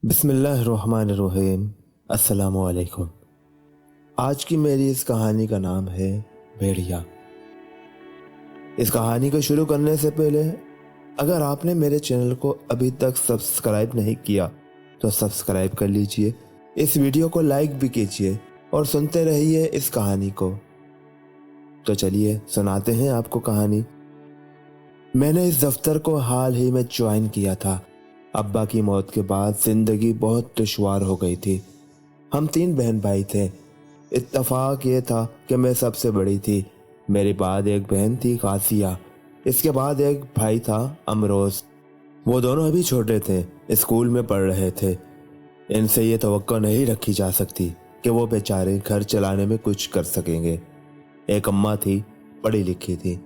बिस्मिल्लाहिर्रहमानिर्रहीम। अस्सलाम वालेकुम। आज की मेरी इस कहानी का नाम है भेड़िया। इस कहानी को शुरू करने से पहले अगर आपने मेरे चैनल को अभी तक सब्सक्राइब नहीं किया तो सब्सक्राइब कर लीजिए, इस वीडियो को लाइक भी कीजिए और सुनते रहिए इस कहानी को। तो चलिए सुनाते हैं आपको कहानी। मैंने इस दफ्तर को हाल ही में ज्वाइन किया था। अब्बा की मौत के बाद जिंदगी बहुत दुश्वार हो गई थी। हम 3 बहन भाई थे। इत्तफाक ये था कि मैं सबसे बड़ी थी। मेरे बाद एक बहन थी कासिया, इसके बाद एक भाई था अमरोज। वो दोनों अभी छोटे थे, स्कूल में पढ़ रहे थे। इनसे ये तवक्को नहीं रखी जा सकती कि वो बेचारे घर चलाने में कुछ कर सकेंगे। एक अम्मा थी, पढ़ी लिखी थी।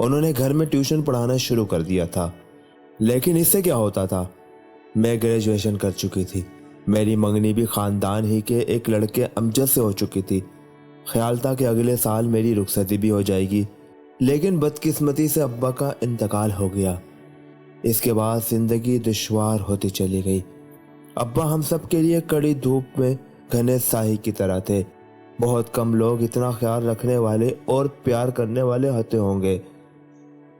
उन्होंने घर में ट्यूशन पढ़ाना शुरू कर दिया था। लेकिन इससे क्या होता था, मैं ग्रेजुएशन कर चुकी थी। मेरी मंगनी भी खानदान ही के एक लड़के अमजद से हो चुकी थी। ख्याल था कि अगले साल मेरी रुखसती भी हो जाएगी, लेकिन बदकिस्मती से अब्बा का इंतकाल हो गया। इसके बाद जिंदगी दुश्वार होती चली गई। अब्बा हम सब के लिए कड़ी धूप में घने साही की तरह थे। बहुत कम लोग इतना ख्याल रखने वाले और प्यार करने वाले होते होंगे।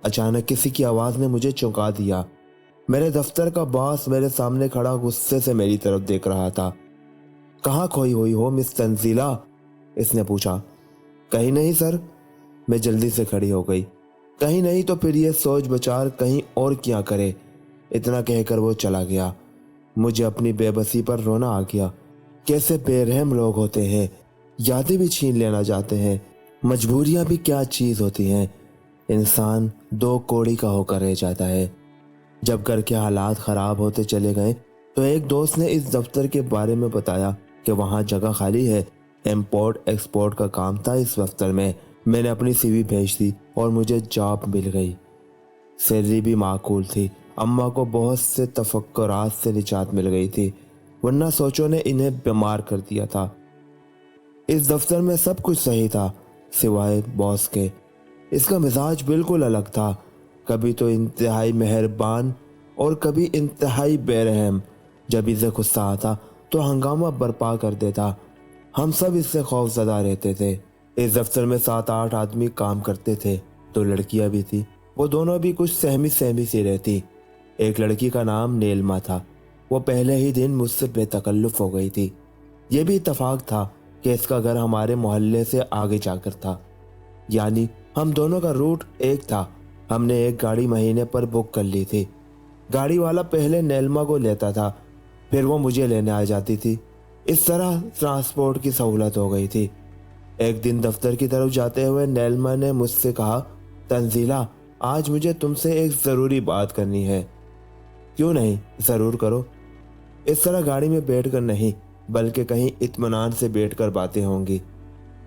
अचानक किसी की आवाज़ ने मुझे चौंका दिया। मेरे दफ्तर का बॉस मेरे सामने खड़ा गुस्से से मेरी तरफ देख रहा था। कहाँ खोई हुई हो मिस तंजीला? इसने पूछा। कहीं नहीं सर। मैं जल्दी से खड़ी हो गई। कहीं नहीं तो फिर ये सोच बचार कहीं और क्या करे। इतना कहकर वो चला गया। मुझे अपनी बेबसी पर रोना आ गया। कैसे बेरहम लोग होते हैं, यादें भी छीन लेना चाहते हैं। मजबूरियां भी क्या चीज़ होती हैं। इंसान 2 कौड़ी का होकर रह जाता है। जब घर के हालात ख़राब होते चले गए तो एक दोस्त ने इस दफ्तर के बारे में बताया कि वहाँ जगह खाली है। इंपोर्ट एक्सपोर्ट का काम था इस दफ्तर में। मैंने अपनी सीवी भेज दी और मुझे जॉब मिल गई। सैलरी भी माकूल थी। अम्मा को बहुत से तफक्कुरात से निजात मिल गई थी, वरना सोचों ने इन्हें बीमार कर दिया था। इस दफ्तर में सब कुछ सही था सिवाय बॉस के। इसका मिजाज बिल्कुल अलग था। कभी तो इंतहाई मेहरबान और कभी इंतहाई बेरहम। जब इसे गुस्सा आता तो हंगामा बर्पा कर देता। हम सब इससे खौफजदा रहते थे। इस दफ्तर में 7-8 आदमी काम करते थे, 2 लड़कियां भी थी। वो दोनों भी कुछ सहमी सहमी सी रहती। एक लड़की का नाम नीलमा था। वो पहले ही दिन मुझसे बेतकल्लुफ हो गई थी। ये भी इत्तफाक था कि इसका घर हमारे मोहल्ले से आगे जाकर था, यानी हम दोनों का रूट एक था। हमने एक गाड़ी महीने पर बुक कर ली थी। गाड़ी वाला पहले नीलमा को लेता था, फिर वो मुझे लेने आ जाती थी। इस तरह ट्रांसपोर्ट की सहूलत हो गई थी। एक दिन दफ्तर की तरफ जाते हुए नीलमा ने मुझसे कहा, तंजीला आज मुझे तुमसे एक ज़रूरी बात करनी है। क्यों नहीं, ज़रूर करो। इस तरह गाड़ी में बैठकर नहीं, बल्कि कहीं इत्मीनान से बैठकर बातें होंगी।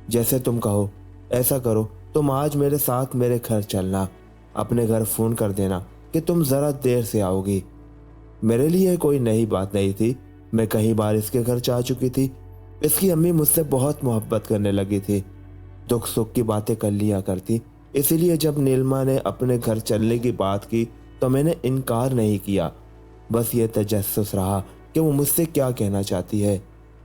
जैसे तुम कहो। ऐसा करो, तुम आज मेरे साथ मेरे घर चलना। अपने घर फ़ोन कर देना कि तुम ज़रा देर से आओगी। मेरे लिए कोई नई बात नहीं थी। मैं कई बार इसके घर जा चुकी थी। इसकी अम्मी मुझसे बहुत मोहब्बत करने लगी थी, दुख सुख की बातें कर लिया करती। इसीलिए जब नीलमा ने अपने घर चलने की बात की तो मैंने इनकार नहीं किया। बस ये तजस्सुस रहा कि वो मुझसे क्या कहना चाहती है।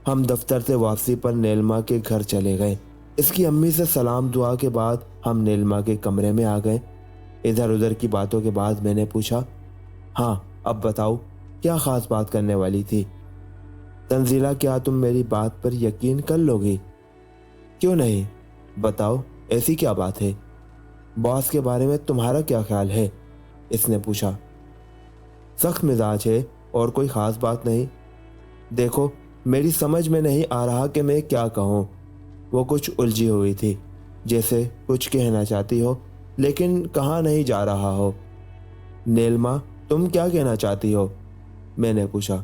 हम दफ्तर से वापसी पर नीलमा के घर चले गए। इसकी अम्मी से सलाम दुआ के बाद हम नीलमा के कमरे में आ गए। इधर उधर की बातों के बाद मैंने पूछा, हाँ अब बताओ क्या ख़ास बात करने वाली थी? तंजीला क्या तुम मेरी बात पर यकीन कर लोगी? क्यों नहीं, बताओ ऐसी क्या बात है? बॉस के बारे में तुम्हारा क्या ख्याल है? इसने पूछा। सख्त मिजाज है और कोई ख़ास बात नहीं। देखो मेरी समझ में नहीं आ रहा कि मैं क्या कहूँ। वो कुछ उलझी हुई थी, जैसे कुछ कहना चाहती हो लेकिन कहाँ नहीं जा रहा हो। नीलमा तुम क्या कहना चाहती हो? मैंने पूछा।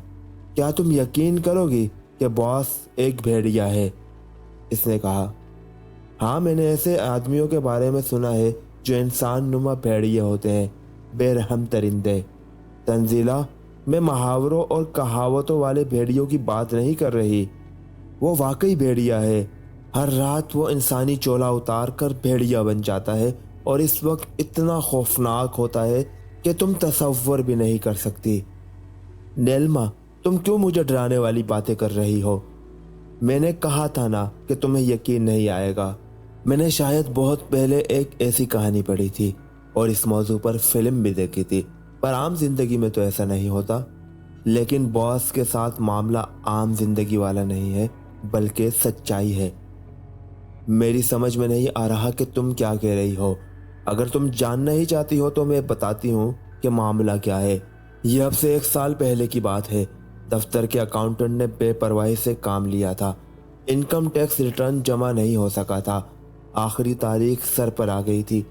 क्या तुम यकीन करोगी कि बॉस एक भेड़िया है? इसने कहा। हाँ, मैंने ऐसे आदमियों के बारे में सुना है जो इंसान नुमा भेड़िए होते हैं, बेरहम परिंदे। तंजीला मैं मुहावरों और कहावतों वाले भेड़ियों की बात नहीं कर रही। वो वाकई भेड़िया है। हर रात वो इंसानी चोला उतार कर भेड़िया बन जाता है और इस वक्त इतना खौफनाक होता है कि तुम तसव्वुर भी नहीं कर सकती। नीलमा तुम क्यों मुझे डराने वाली बातें कर रही हो? मैंने कहा था ना कि तुम्हें यकीन नहीं आएगा। मैंने शायद बहुत पहले एक ऐसी कहानी पढ़ी थी और इस मौजू पर फिल्म भी देखी थी, पर आम जिंदगी में तो ऐसा नहीं होता। लेकिन बॉस के साथ मामला आम जिंदगी वाला नहीं है, बल्कि सच्चाई है। मेरी समझ में नहीं आ रहा कि तुम क्या कह रही हो। अगर तुम जानना ही चाहती हो तो मैं बताती हूँ कि मामला क्या है। यह अब से 1 साल पहले की बात है। दफ्तर के अकाउंटेंट ने बेपरवाही से काम लिया था। इनकम टैक्स रिटर्न जमा नहीं हो सका था। आखिरी तारीख सर पर आ गई थी।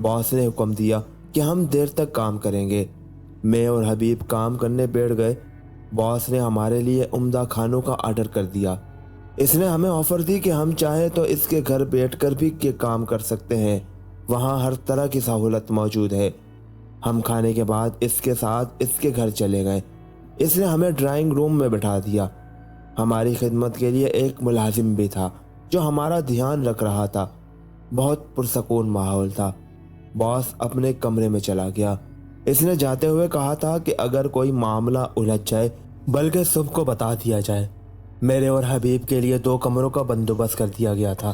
बॉस ने हुक्म दिया कि हम देर तक काम करेंगे। मैं और हबीब काम करने बैठ गए। बॉस ने हमारे लिए उम्दा खानों का ऑर्डर कर दिया। इसने हमें ऑफर दी कि हम चाहे तो इसके घर बैठकर भी के काम कर सकते हैं। वहाँ हर तरह की सहूलत मौजूद है। हम खाने के बाद इसके साथ इसके घर चले गए। इसने हमें ड्राइंग रूम में बैठा दिया। हमारी खिदमत के लिए एक मुलाजिम भी था जो हमारा ध्यान रख रहा था। बहुत पुरसकून माहौल था। बॉस अपने कमरे में चला गया। इसने जाते हुए कहा था कि अगर कोई मामला उलझ जाए बल्कि सबको बता दिया जाए। मेरे और हबीब के लिए 2 कमरों का बंदोबस्त कर दिया गया था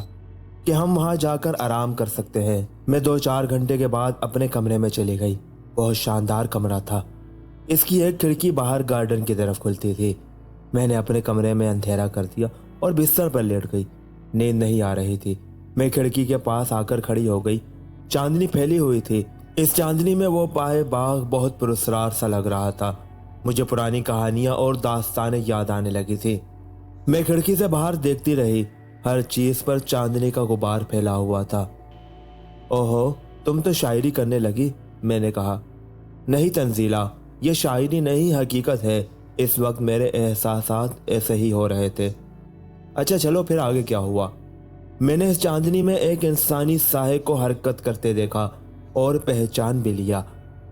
कि हम वहां जाकर आराम कर सकते हैं। मैं 2-4 घंटे के बाद अपने कमरे में चली गई। बहुत शानदार कमरा था। इसकी एक खिड़की बाहर गार्डन की तरफ खुलती थी। मैंने अपने कमरे में अंधेरा कर दिया और बिस्तर पर लेट गई। नींद नहीं आ रही थी। मैं खिड़की के पास आकर खड़ी हो गई। चांदनी फैली हुई थी। इस चांदनी में वो पाए बाग बहुत पुरस्कार सा लग रहा था। मुझे पुरानी कहानियां और दास्तानें याद आने लगी थी। मैं खिड़की से बाहर देखती रही। हर चीज पर चांदनी का गुबार फैला हुआ था। ओहो, तुम तो शायरी करने लगी, मैंने कहा। नहीं तंजीला, ये शायरी नहीं, हकीकत है। इस वक्त मेरे एहसासात ऐसे ही हो रहे थे। अच्छा चलो, फिर आगे क्या हुआ? मैंने इस चांदनी में एक इंसानी साहे को हरकत करते देखा और पहचान भी लिया।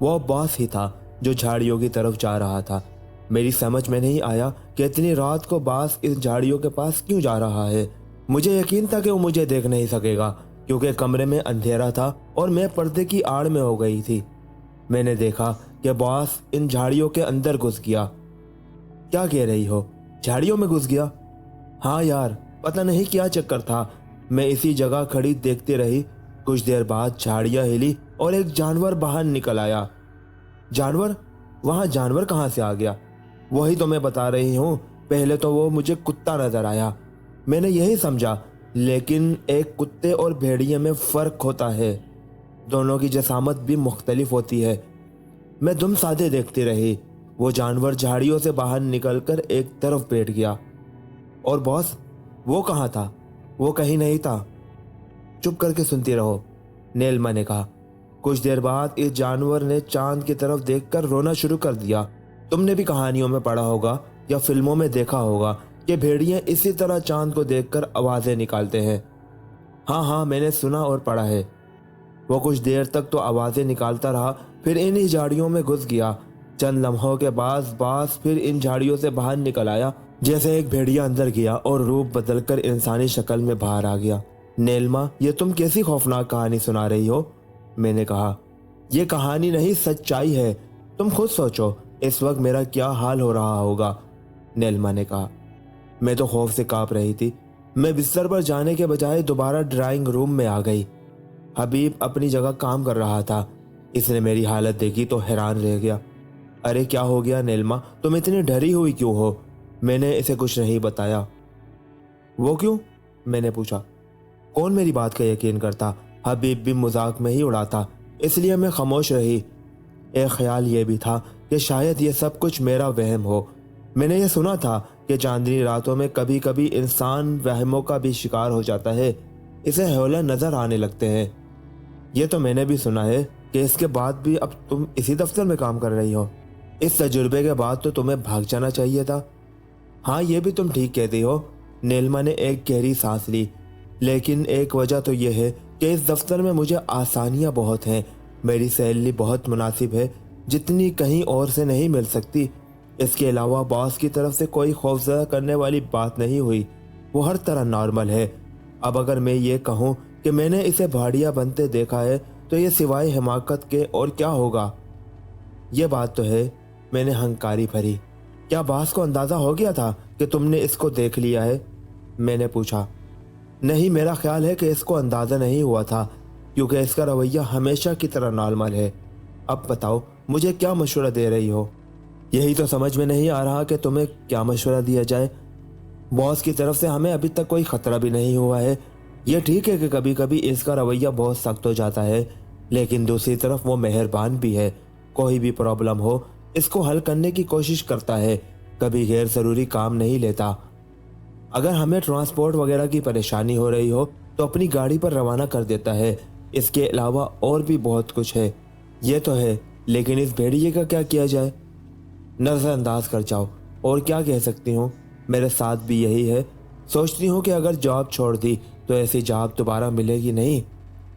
वो बॉस ही था जो झाड़ियों की तरफ जा रहा था। मेरी समझ में नहीं आया कि इतनी रात को बॉस इस झाड़ियों के पास क्यों जा रहा है। मुझे यकीन था कि वो मुझे देख नहीं सकेगा क्योंकि कमरे में अंधेरा था और मैं पर्दे की आड़ में हो गई थी। मैंने देखा कि बॉस इन झाड़ियों के अंदर घुस गया। क्या कह रही हो? झाड़ियों में घुस गया? हाँ यार, पता नहीं क्या चक्कर था। मैं इसी जगह खड़ी देखती रही। कुछ देर बाद झाड़ियां हिली और एक जानवर बाहर निकल आया। जानवर? वहां जानवर कहां से आ गया? वही तो मैं बता रही हूँ। पहले तो वो मुझे कुत्ता नजर आया। मैंने यही समझा, लेकिन एक कुत्ते और भेड़िए में फर्क होता है। दोनों की जसामत भी मुख्तलिफ होती है। मैं दुम साधे देखती रही। वो जानवर झाड़ियों से बाहर निकलकर एक तरफ बैठ गया। और बॉस, वो कहाँ था? वो कहीं नहीं था। चुप करके सुनती रहो, नीलिमा ने कहा। कुछ देर बाद इस जानवर ने चांद की तरफ देखकर रोना शुरू कर दिया। तुमने भी कहानियों में पढ़ा होगा या फिल्मों में देखा होगा कि भेड़िए इसी तरह चांद को देखकर आवाजें निकालते हैं। हाँ, मैंने सुना और पढ़ा है। वो कुछ देर तक तो आवाजें निकालता रहा, फिर इन्हीं झाड़ियों में घुस गया। चंद लम्हों के बाद बास फिर इन झाड़ियों से बाहर निकल आया। जैसे एक भेड़िया अंदर गया और रूप बदलकर इंसानी शक्ल में बाहर आ गया। नीलिमा, ये तुम कैसी खौफनाक कहानी सुना रही हो? मैंने कहा। यह कहानी नहीं, सच्चाई है। तुम खुद सोचो इस वक्त मेरा क्या हाल हो रहा होगा। नीलिमा ने कहा। मैं तो खौफ से कांप रही थी। मैं बिस्तर पर जाने के बजाय दोबारा ड्राइंग रूम में आ गई। हबीब अपनी जगह काम कर रहा था। इसने मेरी हालत देखी तो हैरान रह गया। अरे क्या हो गया नीलिमा, तुम इतनी डरी हुई क्यों हो? मैंने इसे कुछ नहीं बताया। वो क्यों? मैंने पूछा। कौन मेरी बात का यकीन करता? हबीब भी मजाक में ही उड़ाता, इसलिए मैं खामोश रही। एक ख्याल ये भी था कि शायद ये सब कुछ मेरा वहम हो। मैंने ये सुना था कि चांदनी रातों में कभी कभी इंसान वहमों का भी शिकार हो जाता है। इसे हौला नजर आने लगते हैं। ये तो मैंने भी सुना है कि इसके बाद भी अब तुम इसी दफ्तर में काम कर रही हो। इस तजुर्बे के बाद तो तुम्हें भाग जाना चाहिए था। हाँ, ये भी तुम ठीक कहती हो। नीलिमा ने एक गहरी सांस ली। लेकिन एक वजह तो यह है कि इस दफ्तर में मुझे आसानियां बहुत हैं। मेरी सैलरी बहुत मुनासिब है, जितनी कहीं और से नहीं मिल सकती। इसके अलावा बॉस की तरफ से कोई खौफजदा करने वाली बात नहीं हुई। वो हर तरह नॉर्मल है। अब अगर मैं ये कहूँ कि मैंने इसे भाड़िया बनते देखा है तो ये सिवाय हिमाकत के और क्या होगा? ये बात तो है, मैंने हंकारी भरी। क्या बास को अंदाजा हो गया था कि तुमने इसको देख लिया है? मैंने पूछा। नहीं, मेरा ख्याल है कि इसको अंदाजा नहीं हुआ था, क्योंकि इसका रवैया हमेशा की तरह नॉर्मल है। अब बताओ, मुझे क्या मशवरा दे रही हो? यही तो समझ में नहीं आ रहा कि तुम्हें क्या मशवरा दिया जाए। बॉस की तरफ से हमें अभी तक कोई खतरा भी नहीं हुआ है। ये ठीक है कि कभी कभी इसका रवैया बहुत सख्त हो जाता है, लेकिन दूसरी तरफ वो मेहरबान भी है। कोई भी प्रॉब्लम हो, इसको हल करने की कोशिश करता है, कभी गैर ज़रूरी काम नहीं लेता। अगर हमें ट्रांसपोर्ट वगैरह की परेशानी हो रही हो तो अपनी गाड़ी पर रवाना कर देता है। इसके अलावा और भी बहुत कुछ है। ये तो है, लेकिन इस भेड़िए का क्या किया जाए? नज़रअंदाज कर जाओ, और क्या कह सकती हूँ। मेरे साथ भी यही है। सोचती हूँ कि अगर जॉब छोड़ दी तो ऐसी जॉब दोबारा मिलेगी नहीं।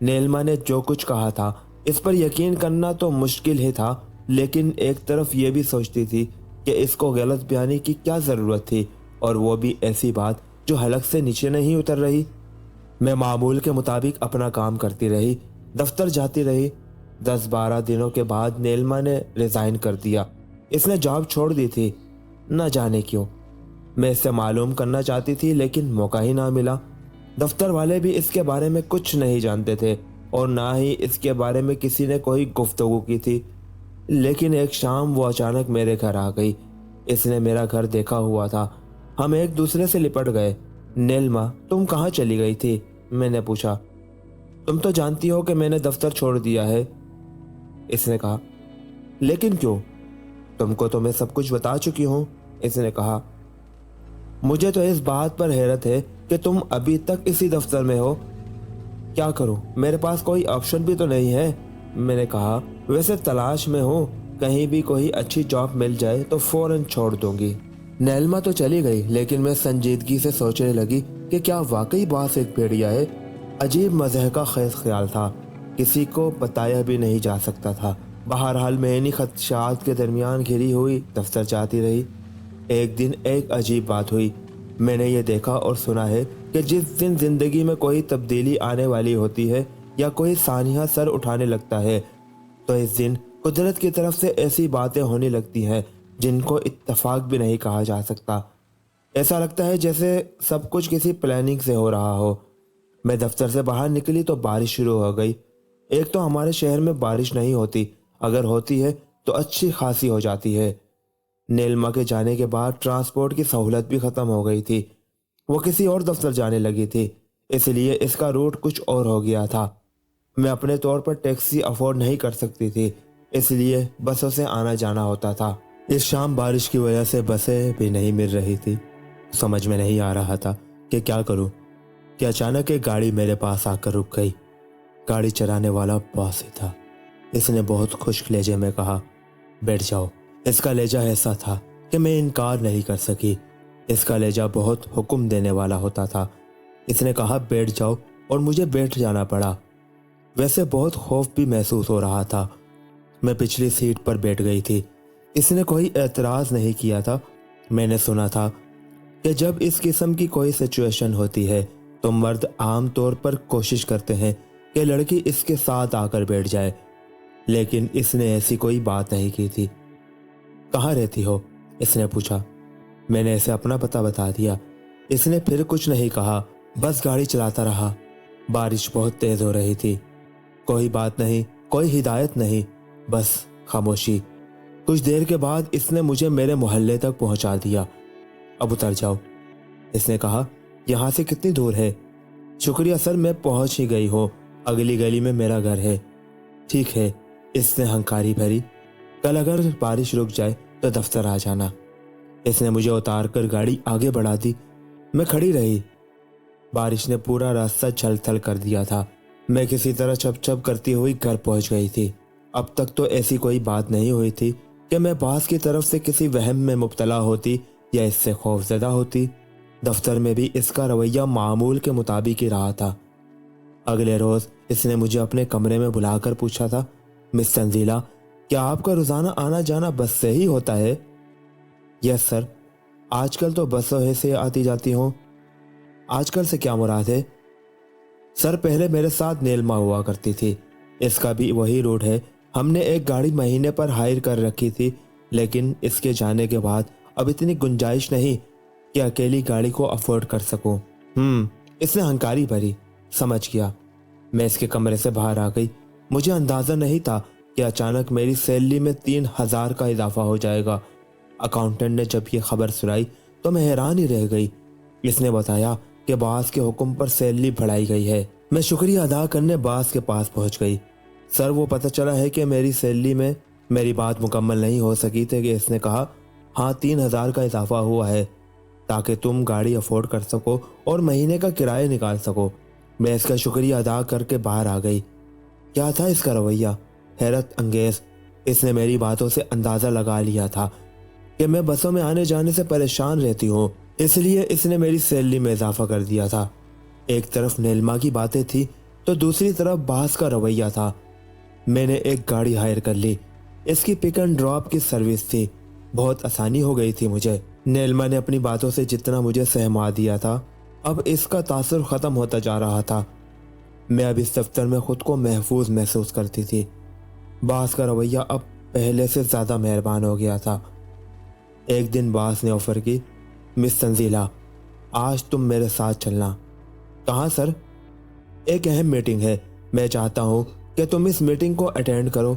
नेल्मा ने जो कुछ कहा था, इस पर यकीन करना तो मुश्किल ही था, लेकिन एक तरफ ये भी सोचती थी कि इसको गलत बयानी की क्या ज़रूरत थी, और वो भी ऐसी बात जो हलक से नीचे नहीं उतर रही। मैं मामूल के मुताबिक अपना काम करती रही, दफ्तर जाती रही। 10-12 दिनों के बाद नेल्मा ने रिज़ाइन कर दिया। इसने जॉब छोड़ दी थी, न जाने क्यों। मैं इससे मालूम करना चाहती थी, लेकिन मौका ही ना मिला। दफ्तर वाले भी इसके बारे में कुछ नहीं जानते थे, और ना ही इसके बारे में किसी ने कोई गुफ्तगू की थी। लेकिन एक शाम वो अचानक मेरे घर आ गई। इसने मेरा घर देखा हुआ था। हम एक दूसरे से लिपट गए। नेल्मा, तुम कहाँ चली गई थी? मैंने पूछा। तुम तो जानती हो कि मैंने दफ्तर छोड़ दिया है, इसने कहा। लेकिन क्यों? तुमको तो मैं सब कुछ बता चुकी हूँ, इसने कहा। मुझे तो इस बात पर हैरत है कि तुम अभी तक इसी दफ्तर में हो। क्या करूं, मेरे पास कोई ऑप्शन भी तो नहीं है, मैंने कहा। वैसे तलाश में हूँ, कहीं भी कोई अच्छी जॉब मिल जाए तो फौरन छोड़ दूंगी। नेल्मा तो चली गई, लेकिन मैं संजीदगी से सोचने लगी कि क्या वाकई बास एक भेड़िया है। अजीब मज़ह का खेस ख्याल था, किसी को बताया भी नहीं जा सकता था। बहरहाल मैं इन्हीं खदशात के दरमियान घिरी हुई दफ्तर जाती रही। एक दिन एक अजीब बात हुई। मैंने ये देखा और सुना है कि जिस दिन जिंदगी में कोई तब्दीली आने वाली होती है या कोई सानिया सर उठाने लगता है, तो इस दिन कुदरत की तरफ से ऐसी बातें होने लगती हैं जिनको इत्तफाक भी नहीं कहा जा सकता। ऐसा लगता है जैसे सब कुछ किसी प्लानिंग से हो रहा हो। मैं दफ्तर से बाहर निकली तो बारिश शुरू हो गई। एक तो हमारे शहर में बारिश नहीं होती, अगर होती है तो अच्छी खासी हो जाती है। नेल्मा के जाने के बाद ट्रांसपोर्ट की सहूलत भी ख़त्म हो गई थी। वो किसी और दफ्तर जाने लगी थी, इसलिए इसका रूट कुछ और हो गया था। मैं अपने तौर पर टैक्सी अफोर्ड नहीं कर सकती थी, इसलिए बसों से आना जाना होता था। इस शाम बारिश की वजह से बसें भी नहीं मिल रही थी। समझ में नहीं आ रहा था कि क्या करूं कि अचानक एक गाड़ी मेरे पास आकर रुक गई। गाड़ी चलाने वाला बॉस ही था। इसने बहुत खुश्क लहजे में कहा, बैठ जाओ। इसका लहजा ऐसा था कि मैं इनकार नहीं कर सकी। इसका लहजा बहुत हुक्म देने वाला होता था। इसने कहा बैठ जाओ, और मुझे बैठ जाना पड़ा। वैसे बहुत खौफ भी महसूस हो रहा था। मैं पिछली सीट पर बैठ गई थी। इसने कोई एतराज़ नहीं किया था। मैंने सुना था कि जब इस किस्म की कोई सिचुएशन होती है तो मर्द आम तौर पर कोशिश करते हैं कि लड़की इसके साथ आकर बैठ जाए, लेकिन इसने ऐसी कोई बात नहीं की थी। कहाँ रहती हो? इसने पूछा। मैंने इसे अपना पता बता दिया। इसने फिर कुछ नहीं कहा, बस गाड़ी चलाता रहा। बारिश बहुत तेज हो रही थी। कोई बात नहीं, कोई हिदायत नहीं, बस खामोशी। कुछ देर के बाद इसने मुझे मेरे मोहल्ले तक पहुंचा दिया। अब उतर जाओ, इसने कहा। यहाँ से कितनी दूर है? शुक्रिया सर, मैं पहुंच ही गई हूँ। अगली गली में मेरा घर है। ठीक है, इसने हंकारी भरी। कल अगर बारिश रुक जाए तो दफ्तर आ जाना। इसने मुझे उतार कर गाड़ी आगे बढ़ा दी। मैं खड़ी रही। बारिश ने पूरा रास्ता छल-थल कर दिया था। मैं किसी तरह छप-छप करती हुई घर पहुंच गई थी। अब तक तो ऐसी कोई बात नहीं हुई थी कि मैं बास की तरफ से किसी वहम में मुब्तला होती या इससे खौफजदा होती। दफ्तर में भी इसका रवैया मामूल के मुताबिक ही रहा था। अगले रोज इसने मुझे अपने कमरे में बुलाकर पूछा था, मिस तंजीला, क्या आपका रोजाना आना जाना बस से ही होता है? यस सर, आजकल तो बसों से आती जाती हूँ। आजकल से क्या मुराद है? सर, पहले मेरे साथ नेल्मा हुआ करती थी, इसका भी वही रूट है। हमने एक गाड़ी महीने पर हायर कर रखी थी, लेकिन इसके जाने के बाद अब इतनी गुंजाइश नहीं कि अकेली गाड़ी को अफोर्ड कर सकूं। इसने हंकारी भरी। समझ गया। मैं इसके कमरे से बाहर आ गई। मुझे अंदाजा नहीं था कि अचानक मेरी सैलरी में 3,000 का इजाफा हो जाएगा। अकाउंटेंट ने जब ये खबर सुनाई तो मैं हैरान ही रह गई। इसने बताया कि बास के हुक्म पर सैलरी बढ़ाई गई है। मैं शुक्रिया अदा करने बास के पास पहुंच गई। सर, वो पता चला है कि मेरी सैलरी में मेरी बात मुकम्मल नहीं हो सकी थी कि इसने कहा, हाँ 3,000 का इजाफा हुआ है ताकि तुम गाड़ी अफोर्ड कर सको और महीने का किराया निकाल सको। मैं इसका शुक्रिया अदा करके बाहर आ गई। क्या था इसका रवैया? हैरत अंगेज। इसने मेरी बातों से अंदाज़ा लगा लिया था कि मैं बसों में आने जाने से परेशान रहती हूँ, इसलिए इसने मेरी सैलरी में इजाफा कर दिया था। एक तरफ नीलमा की बातें थी तो दूसरी तरफ बास का रवैया था। मैंने एक गाड़ी हायर कर ली। इसकी पिक एंड ड्रॉप की सर्विस थी। बहुत आसानी हो गई थी मुझे। नीलमा ने अपनी बातों से जितना मुझे सहमा दिया था, अब इसका तासुर ख़त्म होता जा रहा था। मैं अब इस दफ्तर में खुद को महफूज महसूस करती थी। बास का रवैया अब पहले से ज़्यादा मेहरबान हो गया था। एक दिन बास ने ऑफ़र की, मिस तंजीला, आज तुम मेरे साथ चलना। कहाँ सर? एक अहम मीटिंग है। मैं चाहता हूँ कि तुम इस मीटिंग को अटेंड करो।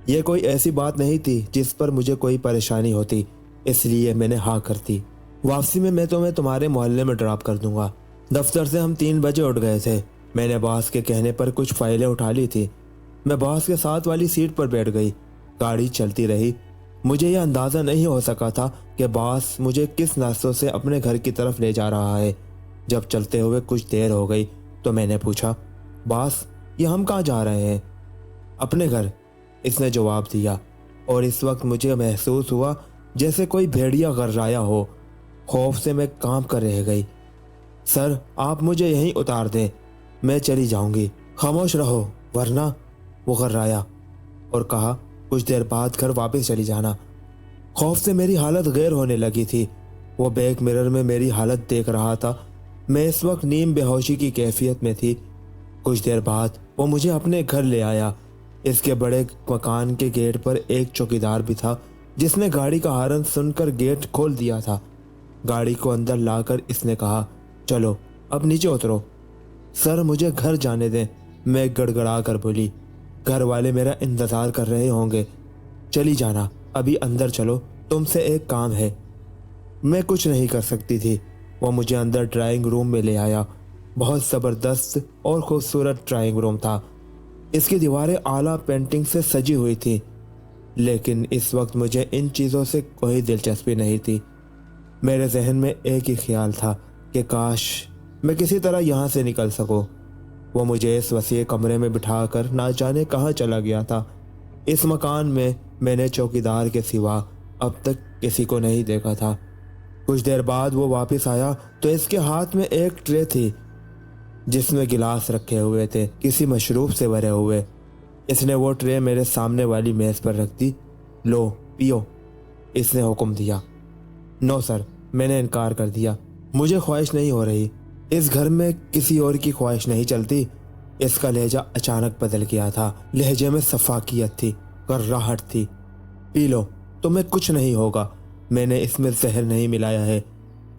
यह कोई ऐसी बात नहीं थी जिस पर मुझे कोई परेशानी होती, इसलिए मैंने हाँ कर दी। वापसी में मैं तुम्हें तुम्हारे मोहल्ले में ड्रॉप कर दूंगा। दफ्तर से हम 3 बजे उठ गए थे। मैंने बॉस के कहने पर कुछ फाइलें उठा ली थी। मैं बॉस के साथ वाली सीट पर बैठ गई। गाड़ी चलती रही। मुझे यह अंदाज़ा नहीं हो सका था कि बॉस मुझे किस रास्तों से अपने घर की तरफ ले जा रहा है। जब चलते हुए कुछ देर हो गई तो मैंने पूछा, बॉस ये हम कहाँ जा रहे हैं? अपने घर, इसने जवाब दिया। और इस वक्त मुझे महसूस हुआ जैसे कोई भेड़िया गर्राया हो। खौफ से मैं कांप कर रह गई। सर, आप मुझे यहीं उतार दें, मैं चली जाऊंगी। खामोश रहो वरना, वो गर्राया और कहा, कुछ देर बाद घर वापस चली जाना। खौफ से मेरी हालत गैर होने लगी थी। वो बैक मिरर में मेरी हालत देख रहा था। मैं इस वक्त नीम बेहोशी की कैफियत में थी। कुछ देर बाद वो मुझे अपने घर ले आया। इसके बड़े मकान के गेट पर एक चौकीदार भी था जिसने गाड़ी का हॉर्न सुनकर गेट खोल दिया था। गाड़ी को अंदर लाकर इसने कहा, चलो अब नीचे उतरो। सर, मुझे घर जाने दें, मैं गड़गड़ा कर बोली। घर वाले मेरा इंतज़ार कर रहे होंगे। चली जाना, अभी अंदर चलो, तुमसे एक काम है। मैं कुछ नहीं कर सकती थी। वो मुझे अंदर ड्राइंग रूम में ले आया। बहुत ज़बरदस्त और खूबसूरत ड्राइंग रूम था। इसकी दीवारें आला पेंटिंग से सजी हुई थी, लेकिन इस वक्त मुझे इन चीज़ों से कोई दिलचस्पी नहीं थी। मेरे जहन में एक ही ख्याल था कि काश मैं किसी तरह यहाँ से निकल सकूं। वो मुझे इस वसीए कमरे में बिठाकर ना जाने कहाँ चला गया था। इस मकान में मैंने चौकीदार के सिवा अब तक किसी को नहीं देखा था। कुछ देर बाद वो वापस आया तो इसके हाथ में एक ट्रे थी जिसमें गिलास रखे हुए थे, किसी मशरूब से भरे हुए। इसने वो ट्रे मेरे सामने वाली मेज़ पर रख दी। लो पियो, इसने हुक्म दिया। नो सर, मैंने इनकार कर दिया। मुझे ख्वाहिश नहीं हो रही। इस घर में किसी और की ख्वाहिश नहीं चलती। इसका लहजा अचानक बदल गया था। लहजे में सफाकियत थी, गर्राहट थी। पी लो, तुम्हें कुछ नहीं होगा, मैंने इसमें जहर नहीं मिलाया है।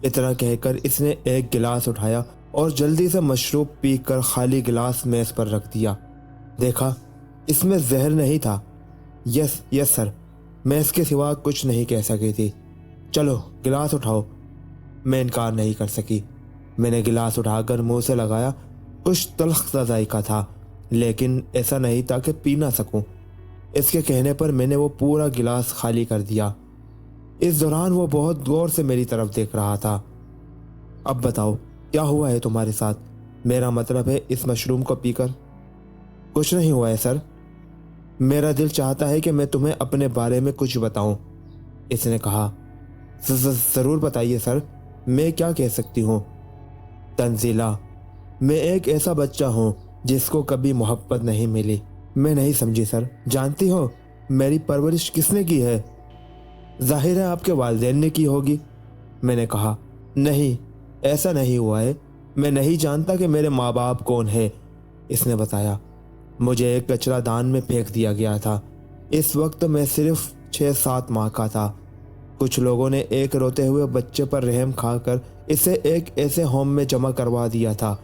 इतना कहकर इसने एक गिलास उठाया और जल्दी से मशरूब पीकर खाली गिलास मेज़ पर रख दिया। देखा, इसमें जहर नहीं था। यस यस सर, मैं इसके सिवा कुछ नहीं कह सकी थी। चलो गिलास उठाओ। मैं इनकार नहीं कर सकी। मैंने गिलास उठाकर मुंह से लगाया। कुछ तल्ख सा जायका था, लेकिन ऐसा नहीं था कि पी ना सकूं। इसके कहने पर मैंने वो पूरा गिलास खाली कर दिया। इस दौरान वो बहुत गौर से मेरी तरफ देख रहा था। अब बताओ क्या हुआ है तुम्हारे साथ? मेरा मतलब है इस मशरूम को पीकर। कुछ नहीं हुआ है सर। मेरा दिल चाहता है कि मैं तुम्हें अपने बारे में कुछ बताऊं, इसने कहा। ज़रूर बताइए सर, मैं क्या कह सकती हूँ? तंजीला, मैं एक ऐसा बच्चा हूँ जिसको कभी मोहब्बत नहीं मिली। मैं नहीं समझी सर। जानती हो मेरी परवरिश किसने की है? जाहिर है आपके वालिदैन ने की होगी, मैंने कहा। नहीं, ऐसा नहीं हुआ है। मैं नहीं जानता कि मेरे माँ बाप कौन है, इसने बताया। मुझे एक कचरा दान में फेंक दिया गया था। इस वक्त मैं सिर्फ 6-7 माह का था। कुछ लोगों ने एक रोते हुए बच्चे पर रहम खाकर इसे एक ऐसे होम में जमा करवा दिया था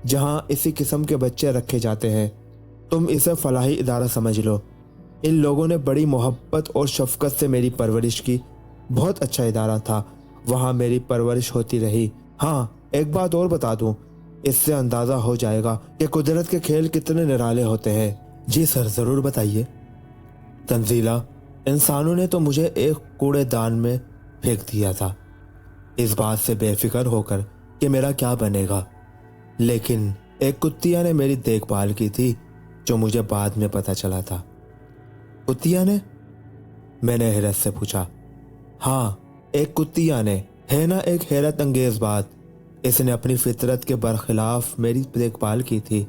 जहां इसी किस्म के बच्चे रखे जाते हैं। तुम इसे फलाही इदारा समझ लो। इन लोगों ने बड़ी मोहब्बत और शफकत से मेरी परवरिश की। बहुत अच्छा इदारा था, वहाँ मेरी परवरिश होती रही। हाँ, एक बात और बता दूं, इससे अंदाज़ा हो जाएगा कि कुदरत के खेल कितने निराले होते हैं। जी सर, ज़रूर बताइए। तंजीला, इंसानों ने तो मुझे एक कूड़ेदान में फेंक दिया था, इस बात से बेफिक्र होकर कि मेरा क्या बनेगा। लेकिन एक कुत्तिया ने मेरी देखभाल की थी, जो मुझे बाद में पता चला था। कुत्तिया ने? मैंने हैरत से पूछा। हाँ, एक कुत्तिया ने। है ना एक हैरत अंगेज बात। इसने अपनी फितरत के बरखिलाफ मेरी देखभाल की थी।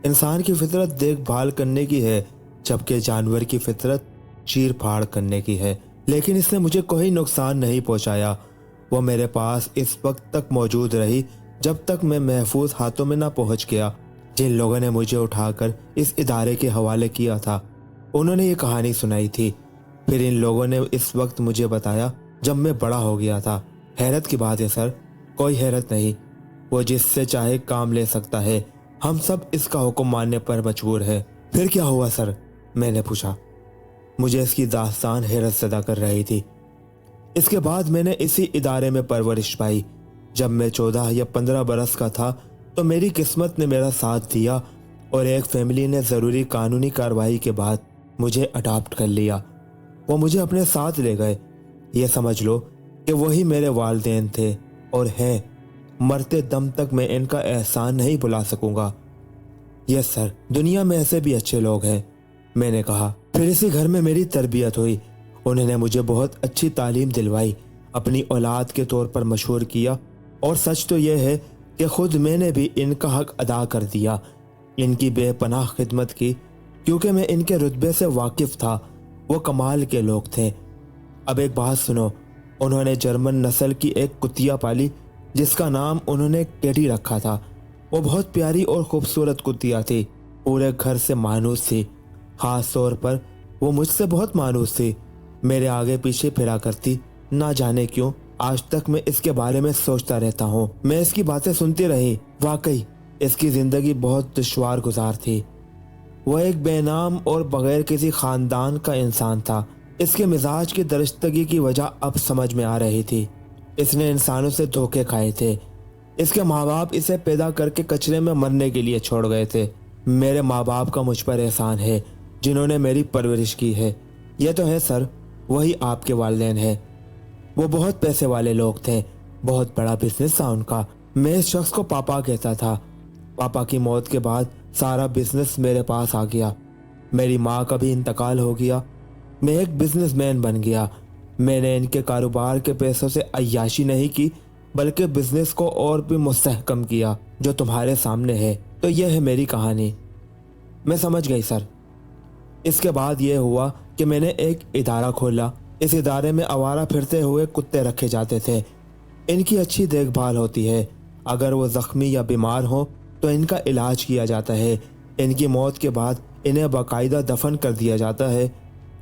इंसान की फितरत देखभाल करने की है, जबकि जानवर की फितरत चीर फाड़ करने की है। लेकिन इसने मुझे कोई नुकसान नहीं पहुंचाया। वो मेरे पास इस वक्त तक मौजूद रही जब तक मैं महफूज हाथों में ना पहुंच गया। जिन लोगों ने मुझे उठाकर इस इदारे के हवाले किया था, उन्होंने ये कहानी सुनाई थी। फिर इन लोगों ने इस वक्त मुझे बताया जब मैं बड़ा हो गया था। हैरत की बात है सर, कोई हैरत नहीं। वो जिससे चाहे काम ले सकता है। हम सब इसका हुक्म मानने पर मजबूर है। फिर क्या हुआ सर? मैंने पूछा। मुझे इसकी दास्तान हैरत ज़दा कर रही थी। इसके बाद मैंने इसी इदारे में परवरिश पाई। जब मैं 14 या 15 बरस का था तो मेरी किस्मत ने मेरा साथ दिया और एक फैमिली ने ज़रूरी कानूनी कार्रवाई के बाद मुझे अडॉप्ट कर लिया। वो मुझे अपने साथ ले गए। ये समझ लो कि वही मेरे वालिदैन थे और हैं। मरते दम तक मैं इनका एहसान नहीं भुला सकूंगा। यस सर, दुनिया में ऐसे भी अच्छे लोग हैं, मैंने कहा। फिर इसी घर में मेरी तरबियत हुई। उन्होंने मुझे बहुत अच्छी तालीम दिलवाई, अपनी औलाद के तौर पर मशहूर किया। और सच तो यह है कि खुद मैंने भी इनका हक अदा कर दिया, इनकी बेपनाह खिदमत की, क्योंकि मैं इनके रुतबे से वाकिफ था। वो कमाल के लोग थे। अब एक बात सुनो, उन्होंने जर्मन नस्ल की एक कुतिया पाली जिसका नाम उन्होंने केटी रखा था। वो बहुत प्यारी और खूबसूरत कुतिया थी, पूरे घर से मानूस थी। खास तौर पर वो मुझसे बहुत मानूस थी। मेरे आगे पीछे फिरा करती, ना जाने क्यों आज तक मैं इसके बारे में सोचता रहता हूँ। मैं इसकी बातें सुनती रही। वाकई इसकी जिंदगी बहुत दुश्वार गुजार थी। वह एक बेनाम और बगैर किसी खानदान का इंसान था। इसके मिजाज की दरिश्तगी की वजह अब समझ में आ रही थी। इसने इंसानों से धोखे खाए थे। इसके माँ बाप इसे पैदा करके कचरे में मरने के लिए छोड़ गए थे। मेरे माँ बाप का मुझ पर एहसान है, जिन्होंने मेरी परवरिश की है। यह तो है सर, वही आपके वालिदैन है। वो बहुत पैसे वाले लोग थे, बहुत बड़ा बिजनेस था उनका। मैं इस शख्स को पापा कहता था। पापा की मौत के बाद सारा बिजनेस मेरे पास आ गया। मेरी माँ का भी इंतकाल हो गया। मैं एक बिजनेसमैन बन गया। मैंने इनके कारोबार के पैसों से अय्याशी नहीं की, बल्कि बिजनेस को और भी मुस्तहकम किया, जो तुम्हारे सामने है। तो यह है मेरी कहानी। मैं समझ गई सर। इसके बाद यह हुआ कि मैंने एक इदारा खोला। इस इदारे में आवारा फिरते हुए कुत्ते रखे जाते थे। इनकी अच्छी देखभाल होती है। अगर वो ज़ख्मी या बीमार हो तो इनका इलाज किया जाता है। इनकी मौत के बाद इन्हें बाकायदा दफन कर दिया जाता है,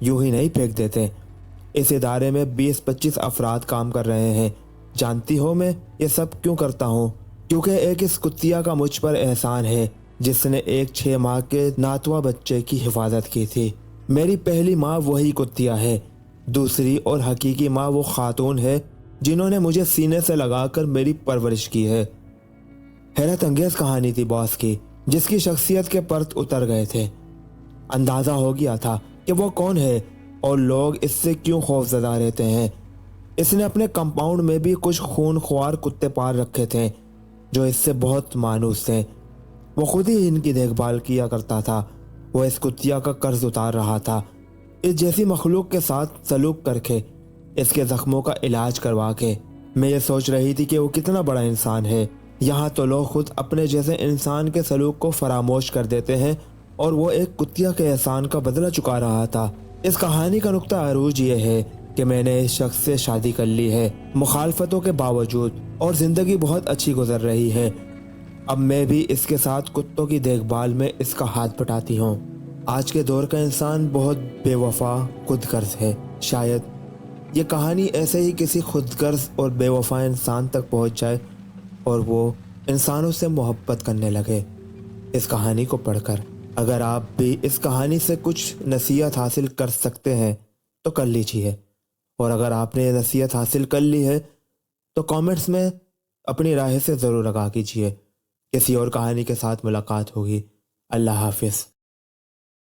यूं ही नहीं फेंक देते। इस इदारे में 20-25 अफराद काम कर रहे हैं। जानती हो मैं ये सब क्यों करता हूँ? क्योंकि एक इस कुत्तिया का मुझ पर एहसान है, जिसने एक 6 माह के नातवा बच्चे की हिफाजत की थी। मेरी पहली माँ वही कुत्तिया है। दूसरी और हकीकी माँ वो खातून है जिन्होंने मुझे सीने से लगाकर मेरी परवरिश की है। हैरत अंगेज कहानी थी बॉस की, जिसकी शख्सियत के परत उतर गए थे। अंदाजा हो गया था कि वो कौन है और लोग इससे क्यों खौफजदा रहते हैं। इसने अपने कंपाउंड में भी कुछ खूनख्वार कुत्ते पाल रखे थे जो इससे बहुत मानूस थे। वो खुद ही इनकी देखभाल किया करता था। वो इस कुतिया का कर्ज उतार रहा था, इस जैसी मखलूक के साथ सलूक करके, इसके जख्मों का इलाज करवा के। मैं ये सोच रही थी कि वो कितना बड़ा इंसान है। यहाँ तो लोग खुद अपने जैसे इंसान के सलूक को फरामोश कर देते हैं, और वो एक कुतिया के एहसान का बदला चुका रहा था। इस कहानी का नुक्ता अरूज ये है कि मैंने इस शख्स से शादी कर ली है, मुखालफतों के बावजूद, और ज़िंदगी बहुत अच्छी गुजर रही है। अब मैं भी इसके साथ कुत्तों की देखभाल में इसका हाथ बटाती हूँ। आज के दौर का इंसान बहुत बेवफा खुदगर्ज है। शायद یہ کہانی ایسے ہی کسی خود غرض اور بے وفا انسان تک پہنچ جائے اور وہ انسانوں سے محبت کرنے لگے۔ اس کہانی کو پڑھ کر اگر آپ بھی اس کہانی سے کچھ نصیحت حاصل کر سکتے ہیں تو کر لیجیے، اور اگر آپ نے یہ نصیحت حاصل کر لی ہے تو کامنٹس میں اپنی رائے سے ضرور آگاہ کیجیے۔ کسی اور کہانی کے ساتھ ملاقات ہوگی۔ اللہ حافظ۔